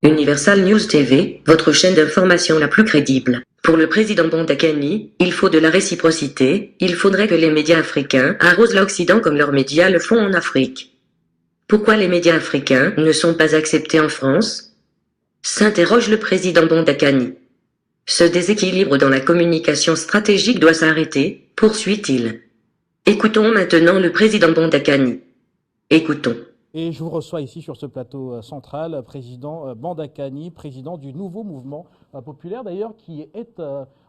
Universal News TV, votre chaîne d'information la plus crédible. Pour le président Bondakani, il faut de la réciprocité, il faudrait que les médias africains arrosent l'Occident comme leurs médias le font en Afrique. Pourquoi les médias africains ne sont pas acceptés en France? S'interroge le président Bondakani. Ce déséquilibre dans la communication stratégique doit s'arrêter, poursuit-il. Écoutons maintenant le président Bondakani. Écoutons. Et je vous reçois ici sur ce plateau central, président Bondakani, président du nouveau mouvement populaire d'ailleurs, qui est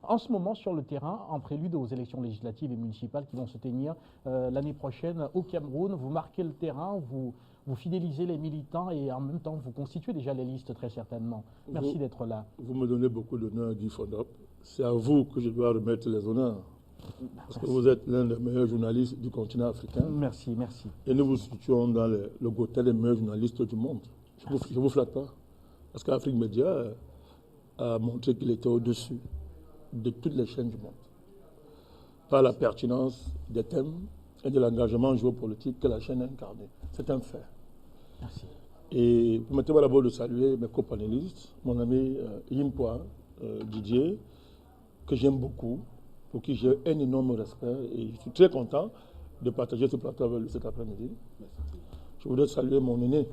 en ce moment sur le terrain en prélude aux élections législatives et municipales qui vont se tenir l'année prochaine au Cameroun. Vous marquez le terrain, vous fidélisez les militants et en même temps vous constituez déjà les listes très certainement. Merci d'être là. Vous me donnez beaucoup d'honneur, Guy Fondop. C'est à vous que je dois remettre les honneurs. Parce que vous êtes l'un des meilleurs journalistes du continent africain. Merci, merci. Et nous vous situons dans le côté des meilleurs journalistes du monde. Je ne vous flatte pas. Parce qu'Afrique Média a montré qu'il était au-dessus de toutes les chaînes du monde. Par la pertinence des thèmes et de l'engagement géopolitique que la chaîne a incarné. C'est un fait. Merci. Et permettez-moi d'abord de saluer mes copanélistes, mon ami Yimpoa Didier, que j'aime beaucoup, pour qui j'ai un énorme respect et je suis très content de partager ce plateau avec lui cet après-midi. Je voudrais saluer mon aîné,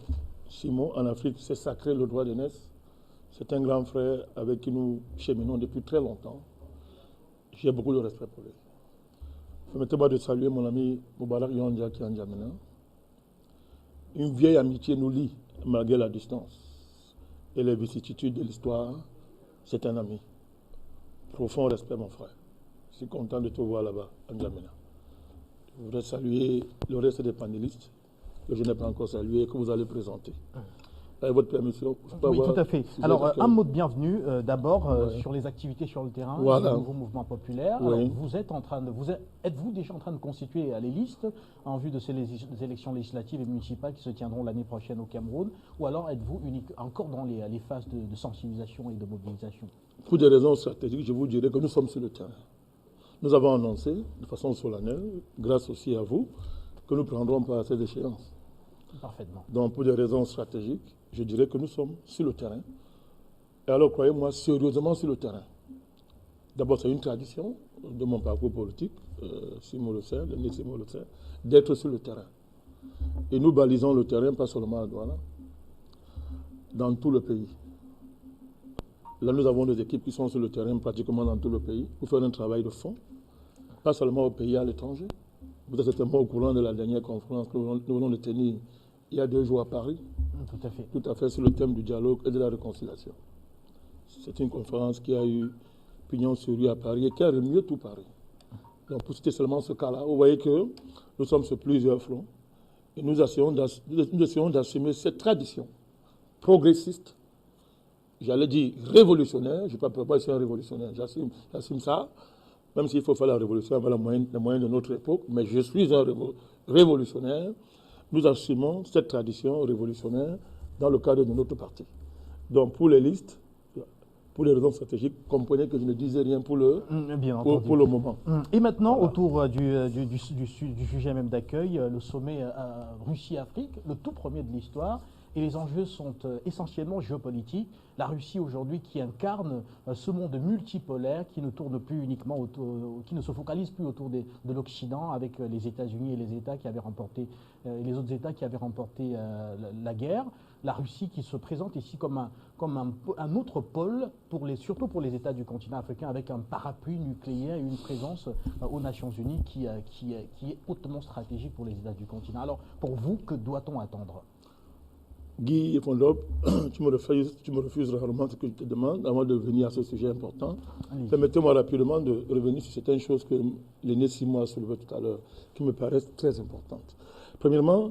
Simon, en Afrique, c'est sacré le droit d'aînesse. C'est un grand frère avec qui nous cheminons depuis très longtemps. J'ai beaucoup de respect pour lui. Permettez-moi de saluer mon ami Moubarak Yondia qui est en Djamena. Une vieille amitié nous lie malgré la distance et les vicissitudes de l'histoire. C'est un ami. Profond respect, mon frère. Je suis content de te voir là-bas, en Djamena. Je voudrais saluer le reste des panélistes que je n'ai pas encore salué et que vous allez présenter. Avec votre permission. Oui, tout à fait. Alors, un mot de bienvenue d'abord sur les activités sur le terrain du nouveau mouvement populaire. Oui. Alors, êtes-vous déjà en train de constituer les listes en vue de ces élections législatives et municipales qui se tiendront l'année prochaine au Cameroun, ou alors êtes-vous encore dans les phases de sensibilisation et de mobilisation? Pour des raisons stratégiques, je vous dirais que nous sommes sur le terrain. Nous avons annoncé de façon solennelle, grâce aussi à vous, que nous prendrons part à ces échéances. Parfaitement. Donc, pour des raisons stratégiques, je dirais que nous sommes sur le terrain. Et alors, croyez-moi, sérieusement sur le terrain. D'abord, c'est une tradition de mon parcours politique, Simon Le Sel, l'aîné Simon Le Sel, d'être sur le terrain. Et nous balisons le terrain, pas seulement à Douala, dans tout le pays. Là, nous avons des équipes qui sont sur le terrain pratiquement dans tout le pays pour faire un travail de fond, pas seulement au pays, à l'étranger. Vous êtes certainement au courant de la dernière conférence que nous venons de tenir il y a 2 jours à Paris. Tout à fait. Tout à fait sur le thème du dialogue et de la réconciliation. C'est une conférence qui a eu pignon sur rue à Paris et qui a remué tout Paris. Donc, pour citer seulement ce cas-là, vous voyez que nous sommes sur plusieurs fronts et nous essayons d'assumer cette tradition progressiste. J'allais dire révolutionnaire, je ne peux pas être un révolutionnaire, j'assume ça, même s'il faut faire la révolution avec les moyens de notre époque, mais je suis un révolutionnaire. Nous assumons cette tradition révolutionnaire dans le cadre de notre parti. Donc pour les listes, pour les raisons stratégiques, comprenez que je ne disais rien pour le moment. Et maintenant, autour du sujet même d'accueil, le sommet Russie-Afrique, le tout premier de l'histoire, et les enjeux sont essentiellement géopolitiques. La Russie aujourd'hui qui incarne ce monde multipolaire qui ne tourne plus uniquement qui ne se focalise plus autour de l'Occident avec les États-Unis et les États qui avaient remporté, les autres États qui avaient remporté la guerre. La Russie qui se présente ici comme un autre pôle, surtout pour les États du continent africain, avec un parapluie nucléaire et une présence aux Nations Unies qui est hautement stratégique pour les États du continent. Alors, pour vous, que doit-on attendre? Guy Fondop, tu me refuses rarement ce que je te demande avant de venir à ce sujet important. Permettez-moi rapidement de revenir sur certaines choses que l'aîné Simon a soulevées tout à l'heure, qui me paraissent très importantes. Premièrement,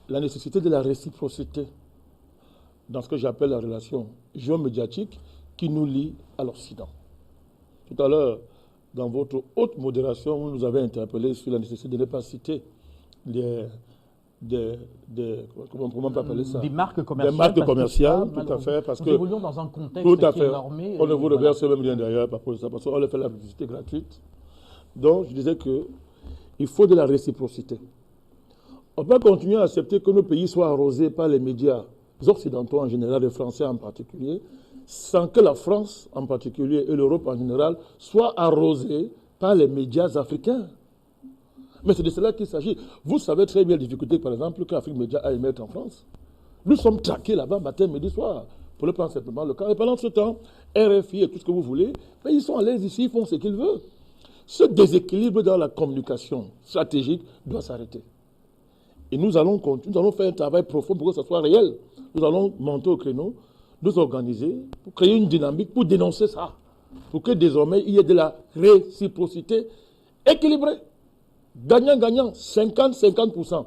la nécessité de la réciprocité dans ce que j'appelle la relation géomédiatique qui nous lie à l'Occident. Tout à l'heure, dans votre haute modération, vous nous avez interpellé sur la nécessité de ne pas citer comment on peut appeler ça? Des marques commerciales. Des marques commerciales, tout à fait. Parce que nous évoluons dans un contexte qui est normé. On ne vous reverse même rien derrière par rapport à ça, parce qu'on leur fait la publicité gratuite. Donc, je disais qu'il faut de la réciprocité. On peut continuer à accepter que nos pays soient arrosés par les médias Occidentaux en général, les Français en particulier, sans que la France en particulier et l'Europe en général soient arrosées par les médias africains. Mais c'est de cela qu'il s'agit. Vous savez très bien les difficultés, par exemple, qu'Afrique Média a émettre en France. Nous sommes traqués là-bas matin, midi, soir, pour le prendre simplement le cas. Et pendant ce temps, RFI et tout ce que vous voulez, mais ils sont à l'aise ici, ils font ce qu'ils veulent. Ce déséquilibre dans la communication stratégique doit s'arrêter. Et nous allons faire un travail profond pour que ce soit réel. Nous allons monter au créneau, nous organiser, pour créer une dynamique, pour dénoncer ça. Pour que désormais, il y ait de la réciprocité équilibrée. Gagnant-gagnant, 50-50%.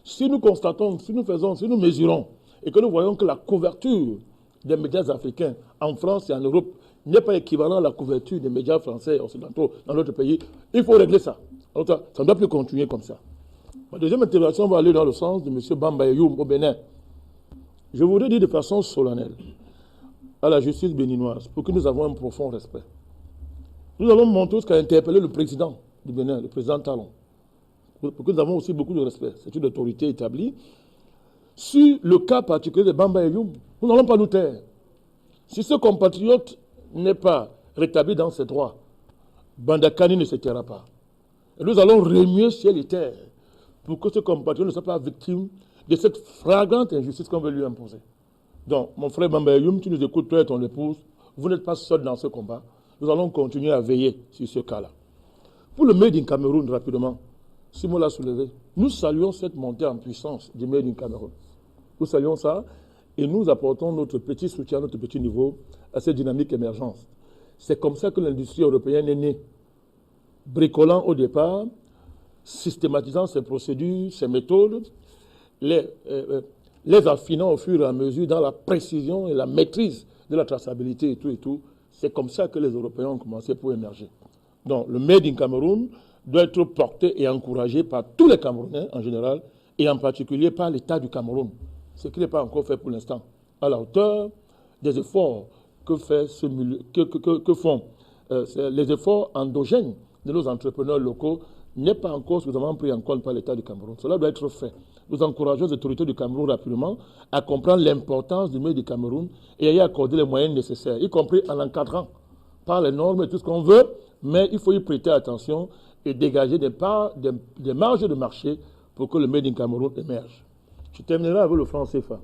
Si nous constatons, si nous mesurons, et que nous voyons que la couverture des médias africains en France et en Europe n'est pas équivalent à la couverture des médias français et occidentaux dans notre pays, il faut régler ça. Alors, ça ne doit plus continuer comme ça. Ma deuxième intervention va aller dans le sens de M. Bamba Youm au Bénin. Je voudrais dire de façon solennelle à la justice béninoise, pour que nous avons un profond respect. Nous allons montrer ce qu'a interpellé le président du Bénin, le président Talon, pour que nous avons aussi beaucoup de respect. C'est une autorité établie. Sur le cas particulier de Bamba Youm, nous n'allons pas nous taire. Si ce compatriote n'est pas rétabli dans ses droits, Bandakani ne se taira pas. Et nous allons remuer ciel et terre pour que ce compatriote ne soit pas victime de cette flagrante injustice qu'on veut lui imposer. Donc, mon frère Bamba Youm, tu nous écoutes, toi et ton épouse, vous n'êtes pas seul dans ce combat. Nous allons continuer à veiller sur ce cas-là. Pour le Made in Cameroun, rapidement, Simon l'a soulevé, nous saluons cette montée en puissance du Made in Cameroun. Nous saluons ça et nous apportons notre petit soutien, notre petit niveau à cette dynamique émergence. C'est comme ça que l'industrie européenne est née, bricolant au départ, systématisant ses procédures, ses méthodes, les affinant au fur et à mesure dans la précision et la maîtrise de la traçabilité et tout. C'est comme ça que les Européens ont commencé pour émerger. Donc le Made in Cameroun doit être porté et encouragé par tous les Camerounais en général et en particulier par l'État du Cameroun, ce qui n'est pas encore fait pour l'instant, à la hauteur des efforts que font les efforts endogènes de nos entrepreneurs locaux n'est pas encore suffisamment pris en compte par l'État du Cameroun. Cela doit être fait. Nous encourageons les autorités du Cameroun rapidement à comprendre l'importance du Made du Cameroun et à y accorder les moyens nécessaires, y compris en l'encadrant par les normes et tout ce qu'on veut, mais il faut y prêter attention et dégager des marges de marché pour que le Made in Cameroun émerge. Je terminerai avec le franc CFA.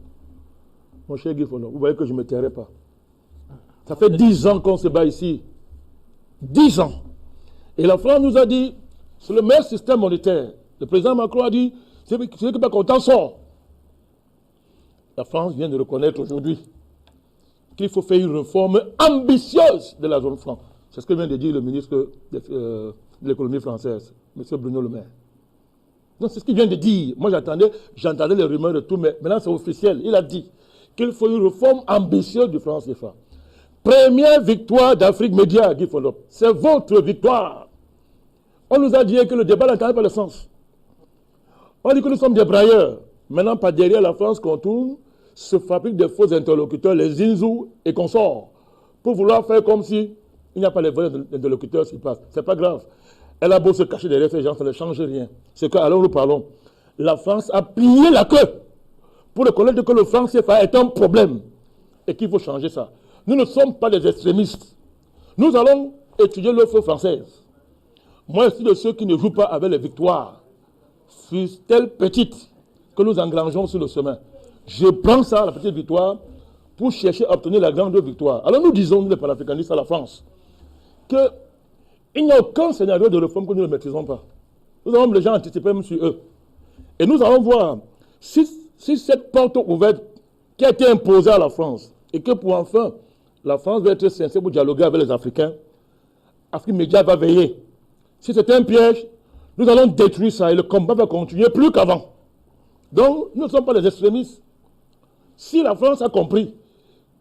Mon cher Guy Fono, vous voyez que je ne me tairai pas. Ça fait 10 ans qu'on se bat ici. 10 ans. Et la France nous a dit, c'est le meilleur système monétaire. Le président Macron a dit, celui qui n'est pas content sort. La France vient de reconnaître aujourd'hui qu'il faut faire une réforme ambitieuse de la zone franc. C'est ce que vient de dire le ministre de l'économie française, M. Bruno Le Maire. Non, c'est ce qu'il vient de dire. Moi, j'entendais les rumeurs de tout, mais maintenant c'est officiel. Il a dit qu'il faut une réforme ambitieuse du franc CFA. Première victoire d'Afrique Média, Guy Fondop. C'est votre victoire. On nous a dit que le débat n'entendait pas le sens. On dit que nous sommes des brailleurs. Maintenant, par derrière la France qu'on tourne, se fabriquent des faux interlocuteurs, les Zinzou et consorts, pour vouloir faire comme si il n'y a pas les vrais interlocuteurs qui passent. Ce n'est pas grave. Elle a beau se cacher derrière ces gens, ça ne change rien. C'est qu'alors nous parlons. La France a plié la queue pour reconnaître que le franc CFA est un problème et qu'il faut changer ça. Nous ne sommes pas des extrémistes. Nous allons étudier l'offre française. Moi, je suis de ceux qui ne jouent pas avec les victoires, fussent-elles petites, que nous engrangeons sur le chemin. Je prends ça, la petite victoire, pour chercher à obtenir la grande victoire. Alors nous disons, nous les panafricanistes à la France, qu'il n'y a aucun scénario de réforme que nous ne maîtrisons pas. Nous avons les gens anticiper même sur eux. Et nous allons voir si cette porte ouverte qui a été imposée à la France, et que pour enfin, la France va être sincère pour dialoguer avec les Africains, Afrique Média va veiller. Si c'est un piège, nous allons détruire ça et le combat va continuer plus qu'avant. Donc, nous ne sommes pas des extrémistes. Si la France a compris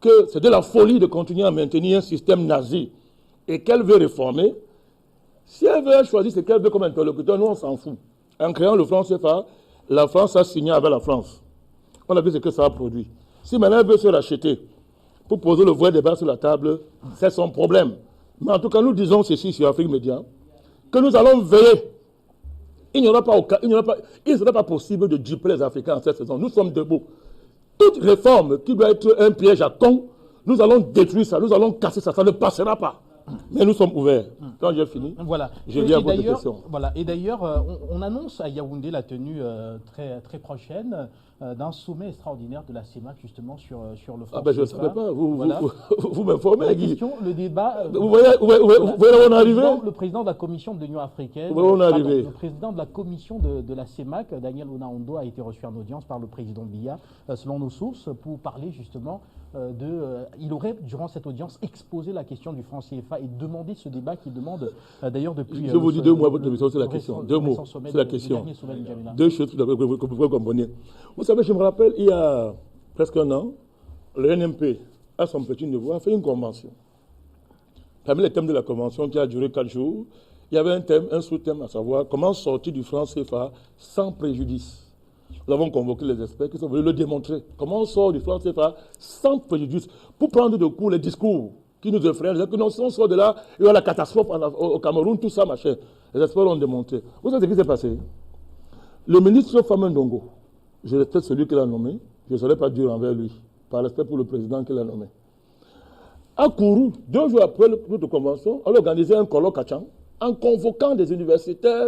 que c'est de la folie de continuer à maintenir un système nazi et qu'elle veut réformer, si elle veut choisir ce qu'elle veut comme interlocuteur, nous on s'en fout. En créant le franc CFA, la France a signé avec la France. On a vu ce que ça a produit. Si maintenant elle veut se racheter pour poser le vrai débat sur la table, c'est son problème. Mais en tout cas, nous disons ceci sur Afrique Média, que nous allons veiller. Il ne sera pas possible de duper les Africains en cette saison. Nous sommes debout. Toute réforme qui doit être un piège à con, nous allons détruire ça, nous allons casser ça, ça ne passera pas. Mais nous sommes ouverts. Quand j'ai fini, voilà. je viens à votre question. Voilà. Et d'ailleurs, on annonce à Yaoundé la tenue très, très prochaine d'un sommet extraordinaire de la CEMAC justement sur le franc. Ah ben je ne savais pas, vous m'informez. La question, le débat... vous voyez où on est arrivé? Le président de la commission de l'Union africaine, le président de la commission de la CEMAC, Daniel Onaondo, a été reçu en audience par le président Biya, selon nos sources, pour parler justement il aurait, durant cette audience, exposé la question du franc CFA et demandé ce débat qu'il demande d'ailleurs depuis... Je vous dis 2 mots à votre émission, c'est la question. 2 mots, c'est la question. 2 choses que vous pouvez comprendre. Vous savez, je me rappelle, il y a presque un an, le NMP, à son petit niveau, a fait une convention. Parmi les thèmes de la convention, qui a duré 4 jours, il y avait un sous-thème, à savoir comment sortir du franc CFA sans préjudice. Nous avons convoqué les experts qui sont venus le démontrer. Comment on sort du franc CFA sans préjudice, pour prendre de court les discours qui nous effraient. Que non, si on sort de là, il y aura la catastrophe au Cameroun, tout ça, machin. Les experts l'ont démontré. Vous savez ce qui s'est passé? Le ministre Famen Ndongo, je respecte celui qui l'a nommé, je ne serai pas dur envers lui, par respect pour le président qui l'a nommé, a couru, 2 jours après notre convention, on a organisé un colloque à Tchang, en convoquant des universitaires,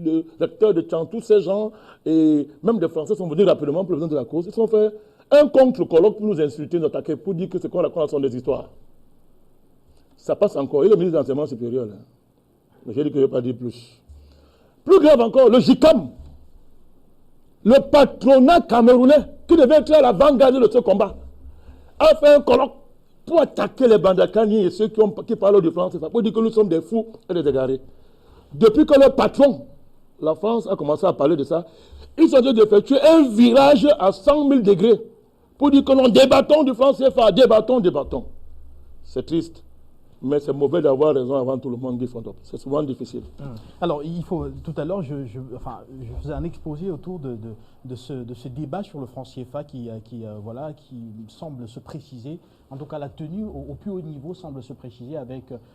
le recteur de Tchang, tous ces gens, et même des Français sont venus rapidement pour le président de la cause. Ils ont fait un contre-colloque pour nous insulter, nous attaquer, pour dire que ce qu'on raconte sont des histoires. Ça passe encore. Et le ministre de l'Enseignement supérieur, là. Mais j'ai dit que je ne vais pas dire plus. Plus grave encore, le JICAM, le patronat camerounais, qui devait être à l'avant-garde de ce combat, a fait un colloque pour attaquer les Bandakani et ceux qui parlent de France, pour dire que nous sommes des fous et des égarés. Depuis que le patron, la France, a commencé à parler de ça, ils sont en train d'effectuer un virage à 100 000 degrés pour dire que nous débattons du franc CFA, débattons. C'est triste. Mais c'est mauvais d'avoir raison avant tout le monde, Guy Fondop. C'est souvent difficile. Alors, il faut, tout à l'heure, je faisais un exposé autour de ce débat sur le franc CFA qui semble se préciser. En tout cas, la tenue au plus haut niveau semble se préciser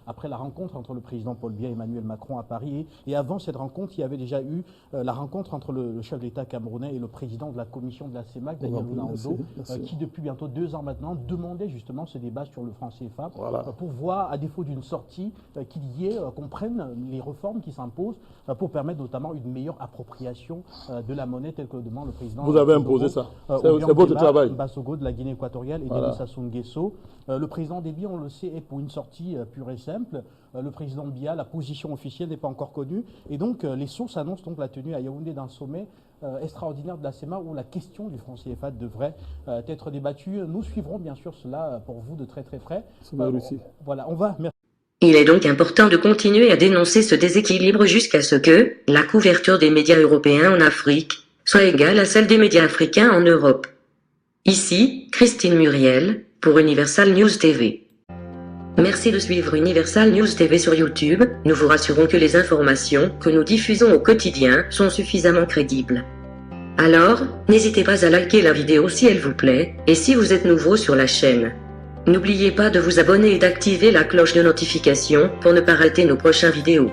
après la rencontre entre le président Paul Biya et Emmanuel Macron à Paris. Et avant cette rencontre, il y avait déjà eu la rencontre entre le chef de l'État camerounais et le président de la commission de la CEMAC, Daniel Onaondo, qui depuis bientôt 2 ans maintenant demandait justement ce débat sur le franc CFA pour voir, à défaut d'une sortie, qu'on prenne les réformes qui s'imposent pour permettre notamment une meilleure appropriation de la monnaie telle que le demande le président. Vous avez imposé ça. C'est votre travail. Bassogo de la Guinée équatoriale et de Sassou Nguesso. Le président Déby, on le sait, est pour une sortie pure et simple. Le président Biya, la position officielle n'est pas encore connue. Et donc, les sources annoncent donc la tenue à Yaoundé d'un sommet extraordinaire de la CEMA où la question du franc CFA devrait être débattue. Nous suivrons bien sûr cela pour vous de très très près. Voilà, on va... Il est donc important de continuer à dénoncer ce déséquilibre jusqu'à ce que la couverture des médias européens en Afrique soit égale à celle des médias africains en Europe. Ici, Christine Muriel, pour Universal News TV. Merci de suivre Universal News TV sur YouTube. Nous vous rassurons que les informations que nous diffusons au quotidien sont suffisamment crédibles. Alors, n'hésitez pas à liker la vidéo si elle vous plaît, et si vous êtes nouveau sur la chaîne. N'oubliez pas de vous abonner et d'activer la cloche de notification pour ne pas rater nos prochaines vidéos.